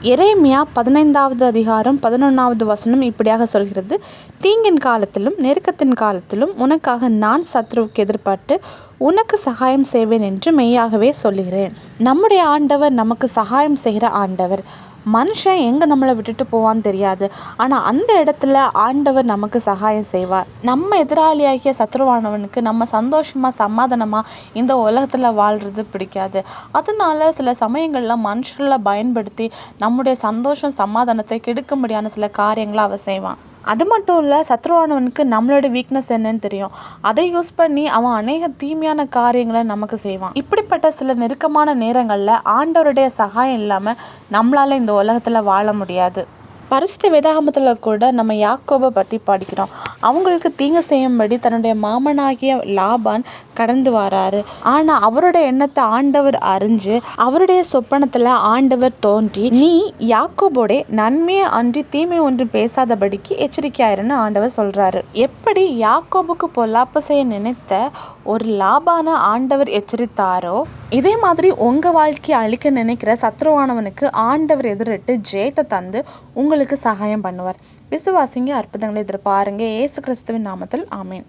எரேமியா 15வது அதிகாரம் 11வது வசனம் இப்படியாக சொல்கிறது, தீங்கின் காலத்திலும் நெருக்கத்தின் காலத்திலும் உனக்காக நான் சத்ருவுக்கு எதிர்பட்டு உனக்கு சகாயம் செய்வேன் என்று மெய்யாகவே சொல்லுகிறேன். நம்முடைய ஆண்டவர் நமக்கு சகாயம் செய்கிற ஆண்டவர். மனுஷன் எங்கே நம்மளை விட்டுட்டு போவான்னு தெரியாது, ஆனால் அந்த இடத்துல ஆண்டவர் நமக்கு சகாயம் செய்வார். நம்ம எதிராளியாகிய சத்ருவானவனுக்கு நம்ம சந்தோஷமாக சமாதானமாக இந்த உலகத்தில் வாழ்கிறது பிடிக்காது. அதனால சில சமயங்களில் மனுஷர்களை பயன்படுத்தி நம்முடைய சந்தோஷம் சமாதானத்தை கெடுக்க முடியாத சில காரியங்களை அவன் செய்வான். அது மட்டும் இல்லை, சத்ருவானவனுக்கு நம்மளோட வீக்னஸ் என்னன்னு தெரியும். அதை யூஸ் பண்ணி அவன் அநேக தீமையான காரியங்களை நமக்கு செய்வான். இப்படிப்பட்ட சில நெருக்கமான நேரங்களில் ஆண்டவருடைய சகாயம் இல்லாமல் நம்மளால் இந்த உலகத்தில் வாழ முடியாது. பரிசுத்த வேதாகமத்தில் கூட நம்ம யாக்கோபை பற்றி படிக்கிறோம். அவங்களுக்கு தீங்கு செய்யும்படி தன்னுடைய மாமனாகிய லாபான் கடந்து வராரு. ஆனால் அவருடைய எண்ணத்தை ஆண்டவர் அறிஞ்சு அவருடைய சொப்பனத்தில் ஆண்டவர் தோன்றி, நீ யாக்கோபோட நன்மையை அன்றி தீமை ஒன்று பேசாதபடிக்கு எச்சரிக்கையாயிருன்னு ஆண்டவர் சொல்கிறாரு. எப்படி யாக்கோபுக்கு பொல்லாப்பு செய்ய நினைத்த ஒரு லாபான ஆண்டவர் எச்சரித்தாரோ, இதே மாதிரி உங்கள் வாழ்க்கையை அழிக்க நினைக்கிற சத்ருவானவனுக்கு ஆண்டவர் எதிரிட்டு ஜெயத்தை தந்து உங்களுக்கு சகாயம் பண்ணுவார். விசுவாசிங்க, அற்புதங்களை எதிர்பாருங்க. இயேசு கிறிஸ்துவின் நாமத்தில் ஆமேன்.